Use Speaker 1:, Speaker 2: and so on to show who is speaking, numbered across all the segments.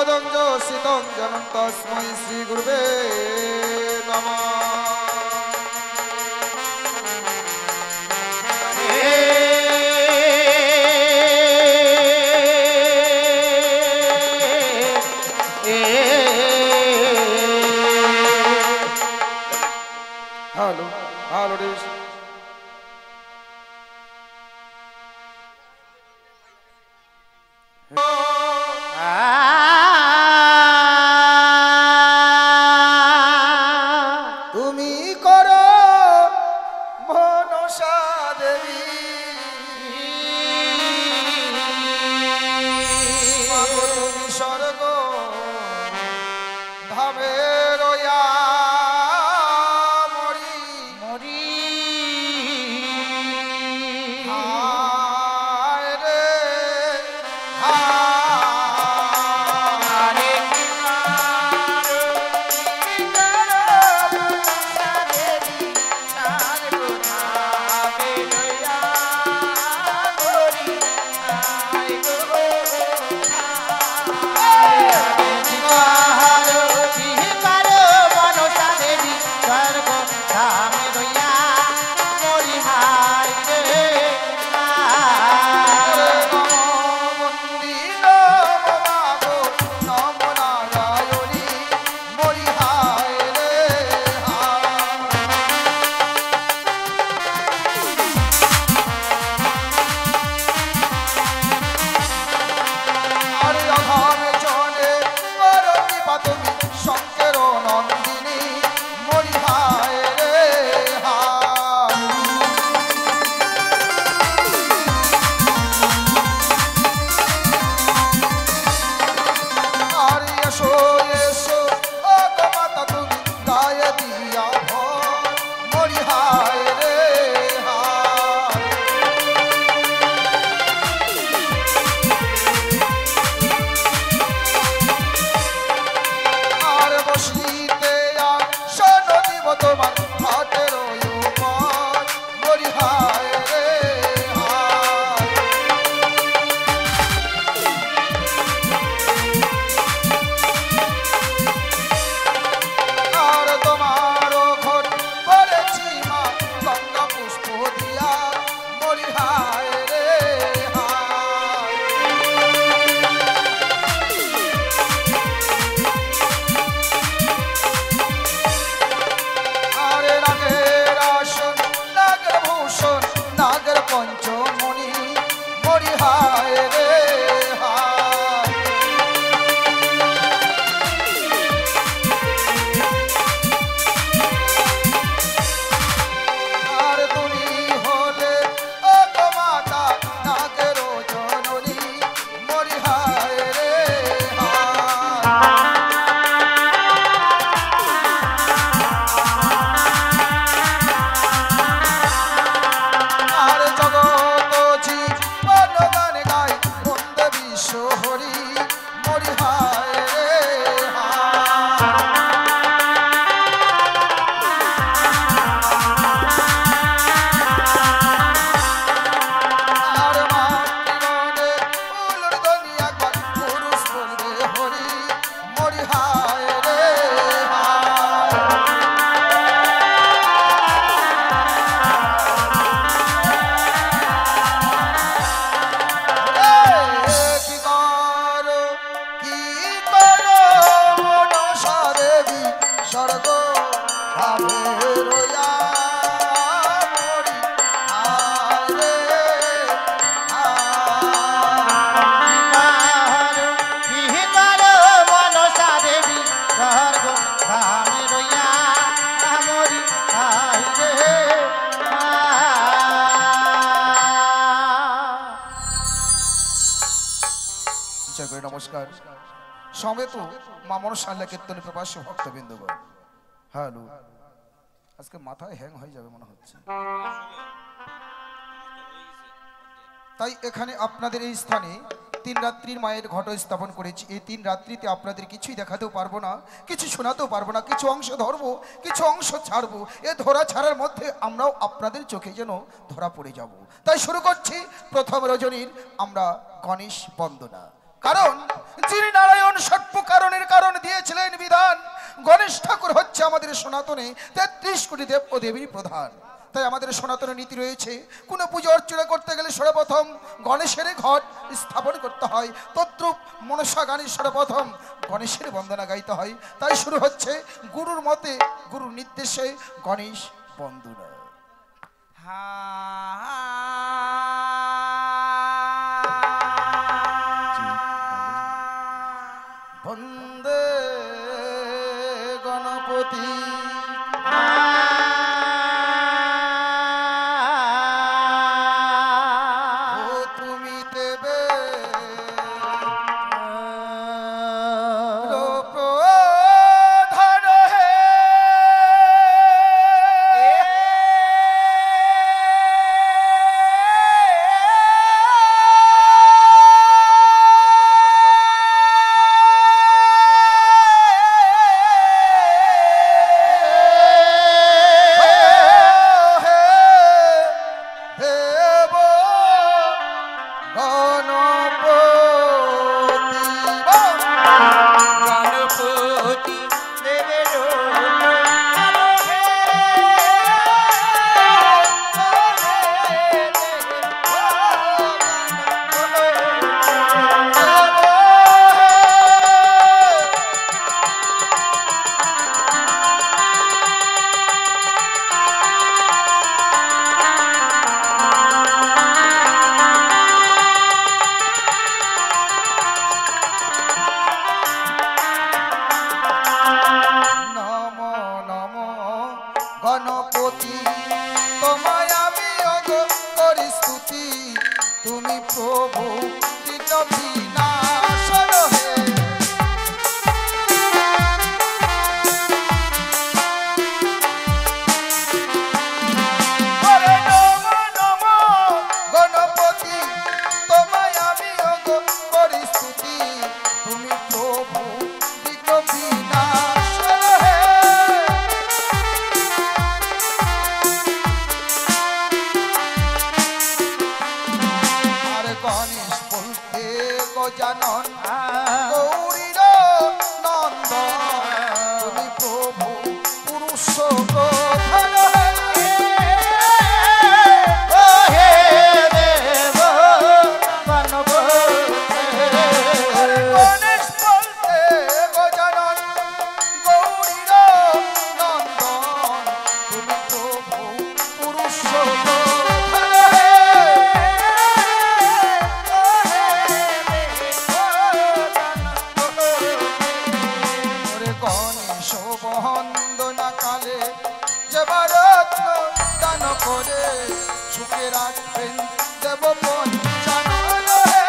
Speaker 1: वरदं जोषितं जनं तस्मै श्रीगुरुवे नमः। Hello, hello, this. তুমি করো মনসা দেবী তুমি স্বর্গ ধামে রয়া नमस्कार समेत मा मनसा कीर्तन प्रवासी भक्तबिंदुगण हेलो आज के माथाय हैंग हो जाए मन होच्छे ताई एखाने आपनादेर एई स्थाने तीन रात्रिर मायेर घट स्थापन करेছি এই তিন রাত্রিতে আপনাদের কিছুই দেখাতেও পারবো না কিছু শোনাতেও পারবো না কিছু অংশ ধরবো কিছু অংশ ছাড়বো এই ধরা ছাড়ার মধ্যে আমরাও আপনাদের চোখে যেন ধরা পড়ে যাব তাই শুরু করছি প্রথম রজনীর আমরা গণেশ বন্দনা কারণ যিনি নারায়ণ ষট্প্রকারণের কারণ দিয়েছিলেন বিধান, গণেশ ঠাকুর হচ্ছে আমাদের সনাতনে ৩৩ কোটি দেব ও দেবীর প্রধান। তাই আমাদের সনাতনের নীতি রয়েছে, কোনো পুজো অর্চনা করতে গেলে সর্বপ্রথম গণেশের ঘট স্থাপন করতে হয়, তদ্রূপ মনসা গানের সর্বপ্রথম গণেশের বন্দনা গাইতে হয়। তাই শুরু হচ্ছে গুরুর মতে, গুরুর নির্দেশে গণেশ বন্দনা। বন্দে গণপতি গণপতি তোমায় আমি অগ করি স্তুতি, তুমি প্রভু বিনাশন হে। গণপতি তোমায় আমি অগ করি স্তুতি, তুমি প্রভু বিনাশন হে। গণেশ বলতে গজানন গৌরীর নন্দন, তুমি প্রভু পুরুষ প্রধান হে দেব মানব। গণেশ বলতে গজানন গৌরীর নন্দন, তুমি প্রভু পুরুষ বন্দনা কালে যে রত্ন দান করে সুখে রাখবেন দেব পঞ্চানন হে।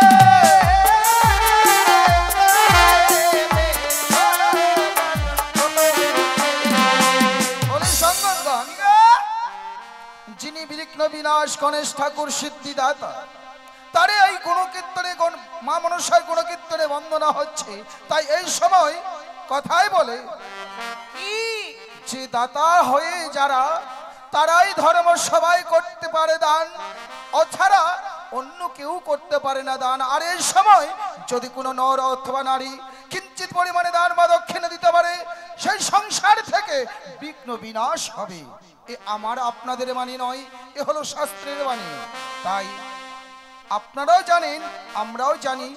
Speaker 1: যিনি বিঘ্ন বিনাশ গণেশ ঠাকুর সিদ্ধিদাতা, তারে এই গুণকীর্তনে মা মনসার গুণকীর্তনে বন্দনা হচ্ছে। তাই এই সময় কথাই বলে যে দাতা হয়ে যারা, তারাই ধর্ম সবাই করতে পারে দান, অছাড়া অন্য কেউ করতে পারে না দান। আর এই সময় যদি কোনো নর অথবা নারী কিঞ্চিত পরিমাণে দান বা দক্ষিণা দিতে পারে, সেই সংসার থেকে বিঘ্ন বিনাশ হবে। এ আমার আপনাদের বাণী নয়, এ হলো শাস্ত্রের বাণী। তাই আপনারাও জানেন, আমরাও জানি,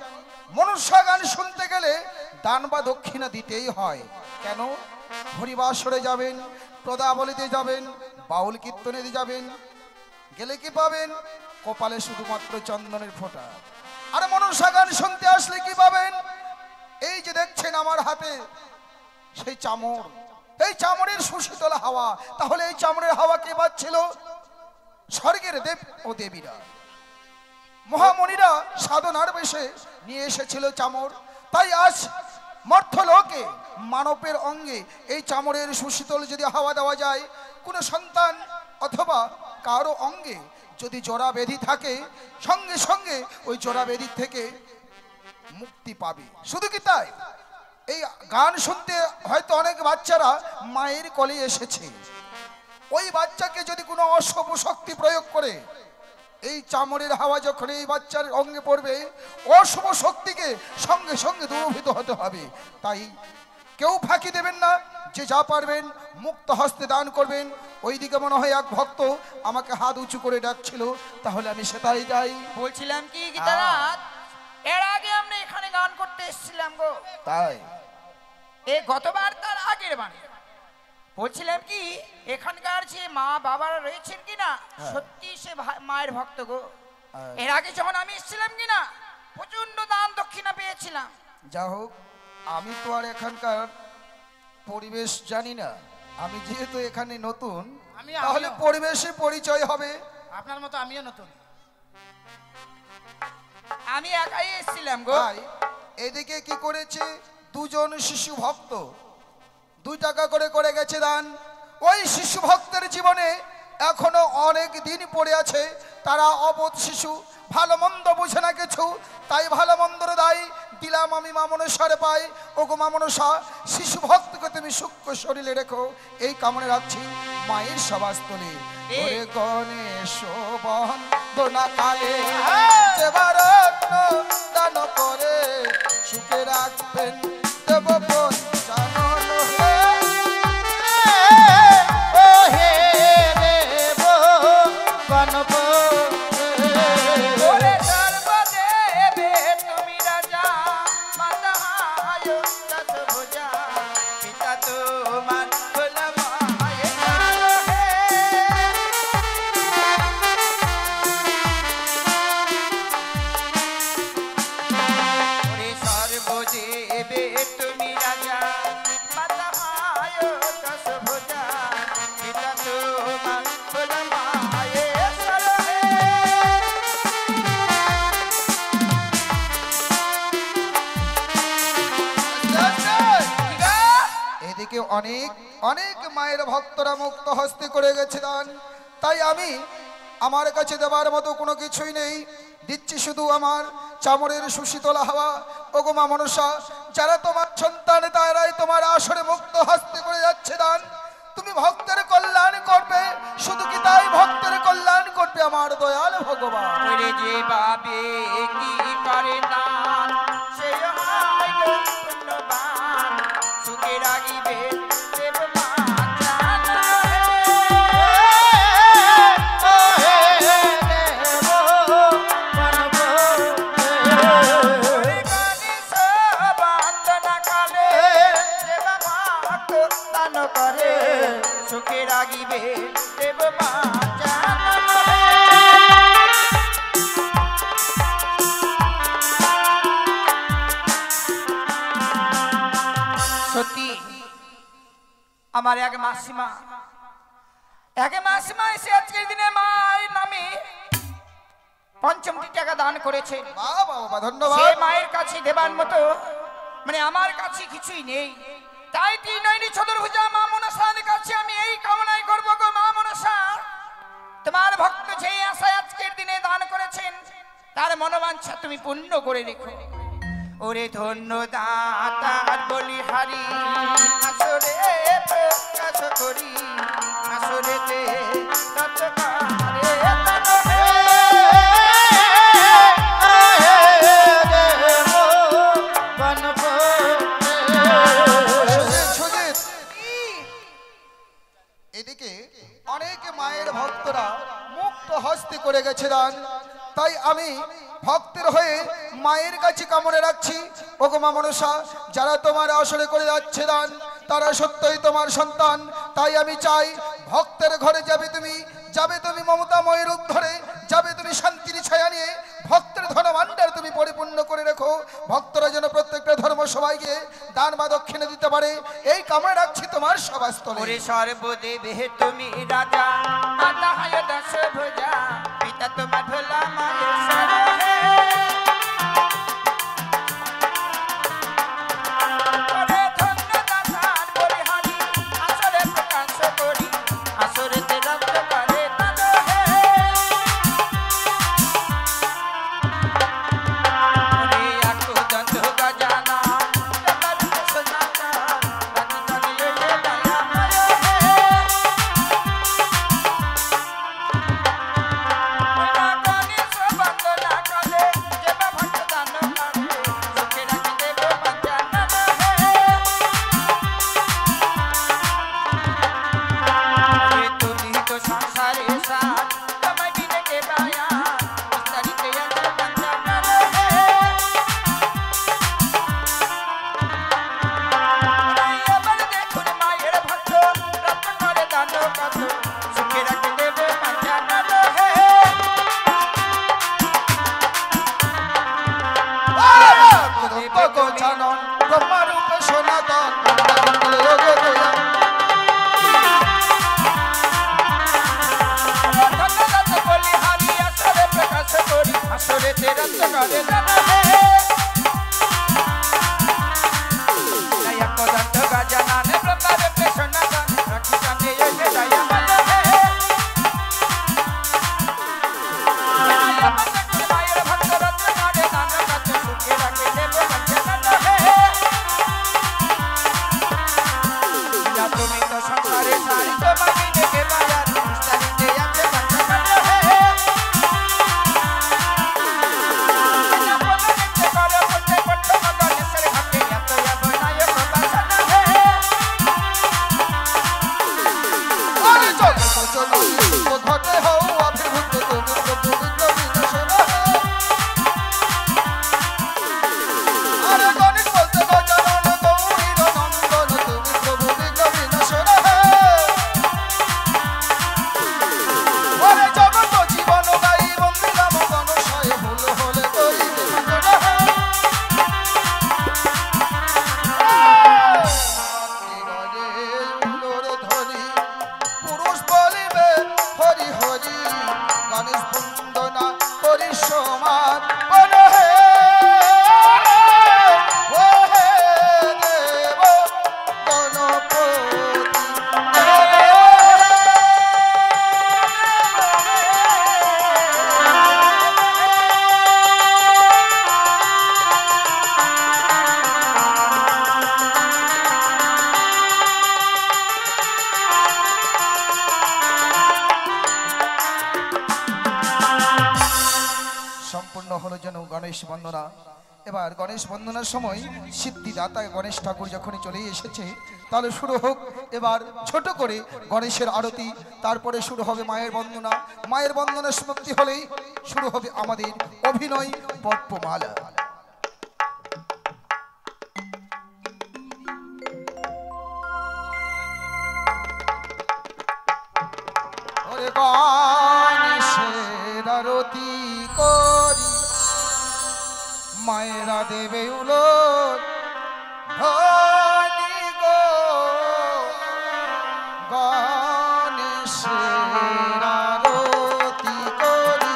Speaker 1: মনসা গান শুনতে গেলে দান বা দক্ষিণা দিতেই হয়। কেন? হরিবাসরে যাবেন, পদাবলিতে যাবেন, বাউল কীর্তনে যাবেন, গেলে কি পাবেন? কপালে শুধুমাত্র চন্দনের ফোঁটা। আর মনসা গান শুনতে আসলে কি পাবেন? এই যে দেখছেন আমার হাতে সেই চামর, এই চামরের সুশীতল হাওয়া। তাহলে এই চামরের হাওয়া কে পাচ্ছিল? স্বর্গের দেব ও দেবীরা, মহামণিরা সাধনার বেশে নিয়ে এসেছিল চামর। তাই আজ মর্ত্যলোকে মানবের অঙ্গে এই চামরের সুশীতল যদি হাওয়া দেওয়া যায়, কোনো সন্তান অথবা কারো অঙ্গে যদি জোড়া ব্যাধি থাকে, সঙ্গে সঙ্গে ওই জোড়া ব্যাধি থেকে মুক্তি পাবে। শুধু কি তাই, এই গান শুনতে হয়তো অনেক বাচ্চারা মায়ের কোলে এসেছে, ওই বাচ্চাকে যদি কোনো অশুভ শক্তি প্রয়োগ করে এই চামড়ের হাওয়া যখন এই বাচ্চার অঙ্গে পড়বে অশুভ শক্তিকে সঙ্গে সঙ্গে দূরীভূত হতে হবে। তাই কেউ ফাঁকি দেবেন না, যে যা পারবেন মুক্ত হস্তে দান করবেন। ওইদিকে মনে হয় এক ভক্ত আমাকে হাত উঁচু করে ডাকছিল, তাহলে আমি সেটাই যাই।
Speaker 2: বলছিলাম কি গীতানাথ, এর আগে আমরা এখানে গান করতে এসেছিলাম গো।
Speaker 1: তাই
Speaker 2: এই গতবার তার আগের বারে বলছিলাম কি এখানকার যে মা বাবারা রয়েছেন কিনা সত্যি সে মায়ের ভক্ত গো। এর আগে যখন আমি এসেছিলাম কিনা প্রচন্ড দান দক্ষিণা পেয়েছিলাম।
Speaker 1: যা হোক, আমি তো আর এখানকার পরিবেশ জানি না, আমি যেহেতু এখানে নতুন তাহলে পরিবেশে পরিচয় হবে।
Speaker 3: আপনার মতো আমিও নতুন,
Speaker 2: আমি একাই এসেছিলাম গো।
Speaker 1: ভাই এদিকে কি করেছে, দুজন শিশু ভক্ত 2 টাকা করে করে গেছে দান। ওই শিশু ভক্তের জীবনে এখনো অনেক দিন পড়ে আছে, তারা অবোধ শিশু, ভালো মন্দ বুঝে না কিছু, তাই ভালো মন্দর দায় দিলাম আমি মা মনসারে পাই। ওগো মা মনসা, শিশু ভক্তকে তুমি সূক্ষ্ম শরীরে রেখো, এই কামনা রাখছি মায়ের সভাস্থলে। ওরে গণেশ বন্দনা কালে দেবারত্ন দান করে সুখে রাখবেন দেব পঞ্চানন হে।
Speaker 3: ও হে দেব গণপ
Speaker 2: ওরে সর্বদেবে তুমি রাজা, মাতা আয় দশভুজা, পিতা তোমার ভোলামায়ে জানো হে। ওরে সর্বদেবে তুমি রাজা, মাতা আয় দশভুজা, পিতা তোমার ভোলামায়ে জানো হে।
Speaker 1: এদিকে অনেক অনেক মায়ের ভক্তরা মুক্ত হস্তে করে গেছে দান, তাই আমি আমার কাছে দেবার মতো কোনো কিছুই নেই, দিচ্ছি শুধু আমার চামড়ের সুশীতল হাওয়া। ওগো মা মনসা, যারা তোমার সন্তান তারাই তোমার আসরে মুক্ত হস্তে করে যাচ্ছে দান। তুমি ভক্তের কল্যাণ করবে, শুধু কি তাই ভক্তের কল্যাণ করবে আমার দয়াল ভগবান।
Speaker 2: ওরে যে বাবে কি করে দান, সে হয় গো পুণ্যবান, সুখে রাখিবে দেব মা জানো হে।
Speaker 3: ও হে দেব গণপ
Speaker 2: ওরে গণেশ বন্দনা কালে দেব মা দান করে সুখে রাখিবে দেব মা জানো হে। সত্যি আমার এক মাসিমা এসে আজকের দিনে মায়ের নামে ৫টি টাকা দান করেছে।
Speaker 1: বাবা বাবা,
Speaker 2: সে
Speaker 1: ধন্যবাদ।
Speaker 2: মায়ের কাছে দেবার মতো মানে আমার কাছে কিছুই নেই, তাই তিনয়নী চতুর্ভুজা মা মনসার কাছে আমি এই কামনাই করবো গো মা মনসা, তোমার ভক্ত যে আশায় আজকের দিনে দান করেছেন তার মনোবাঞ্ছা তুমি পূর্ণ করে রেখো। ওরে ধন্য দাতার বলিহারি, আসরে প্রকাশ করি, আসরেতে তৎকারে তন হে।
Speaker 3: গণপ
Speaker 1: সুজিত, এদিকে অনেক মায়ের ভক্তরা মুক্ত হস্তে করে গেছে দান, তাই আমি ভক্তের হয়ে মায়ের কাছে কামনা রাখছি। ওগো মা মনসা, যারা তোমার আসরে করে যাচ্ছে দান তারা সত্যই তোমার সন্তান, তাই আমি চাই ভক্তের ঘরে যাবে তুমি মমতাময় রূপ ধরে, যাবে তুমি শান্তির ছায়া নিয়ে, ভক্তের ধন ভাণ্ডার তুমি পরিপূর্ণ করে রেখো, ভক্তরা যেন প্রত্যেকটা ধর্ম সবাইকে দান বা দক্ষিণে দিতে পারে, এই কামনা রাখছি তোমার সভাস্থলে।
Speaker 2: ওরে সর্বদেবে তুমি রাজা, মাতা হয় দশভুজা, পিতা তোমার ভোলামায়ে জানো হে। ওরে ধন্য দাতার বলিহারি, আসরে প্রকাশ করি, আসরেতে তৎকারে তন হে। ওরে আকুদন্ত গজানা, জগৎ সনাতন, রাতিকাল লইলে দয়াময় হে। ওরে
Speaker 1: গজানন ব্রহ্মরূপে সনাতন
Speaker 2: আসরে তেরা করে জানা হে দয়া কদন্ত গজানন ব্রহ্মরূপে সনাতন রাখিতানে এসে দয়া বলে হে মায়ের ভক্ত রত্ন করে নানা কাছে সুখে রাখে দেব বঞ্চনা হে যা তুমি তো সংসারে সারি তোমাকে দেখে বাজার বিস্তারিতে আছে বঞ্চনা হে
Speaker 1: ঘটে হও আবির্ভূত তুমি প্রভু বিপ্লবী নাশন আরে গণেশ বলতে গজানন গৌরীর নন্দন তুমি প্রভু বিপ্লবী নাশন ওরে জগত জীবন গাই বন্দিলাম গণশয়ে ভুল হলে করিবে ধরি পুরুষ বলিবে হরি হরি গণেশ বন্দনা করি সমান বলো হে ও হে দেব গণপতি সম্পূর্ণ হলো যেন গণেশ বন্দনা। এবার গণেশ বন্দনার সময় সিদ্ধিদাতা গণেশ ঠাকুর যখনই চলে এসেছে তাহলে শুরু হোক এবার ছোট করে গণেশের আরতি, তারপরে শুরু হবে মায়ের বন্দনা। মায়ের বন্দনার সমাপ্তি হলেই শুরু হবে আমাদের অভিনয় পদ্মমালা। ওরে গণেশের আরতি করি মায়েরা দেবে উলোর ধনি গো গণেশের আরতি করি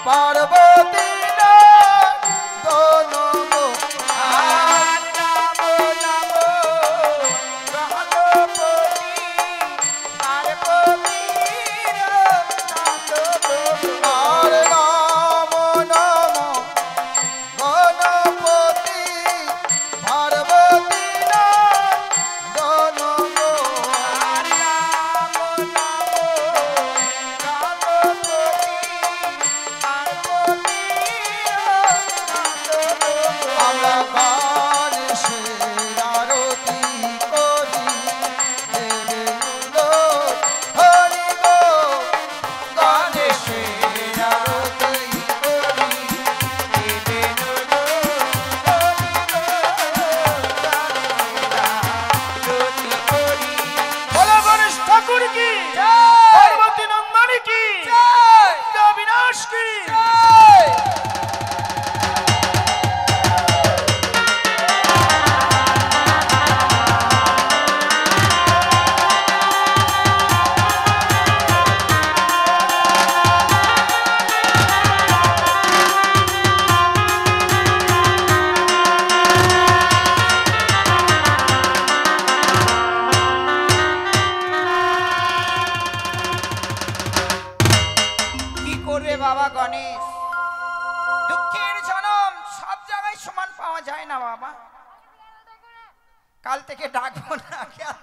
Speaker 1: পার্বতী
Speaker 2: বাবা গণেশ, দুঃখের জনম সব জায়গায় সমান পাওয়া যায় না বাবা। কাল থেকে ডাকবো না কেন?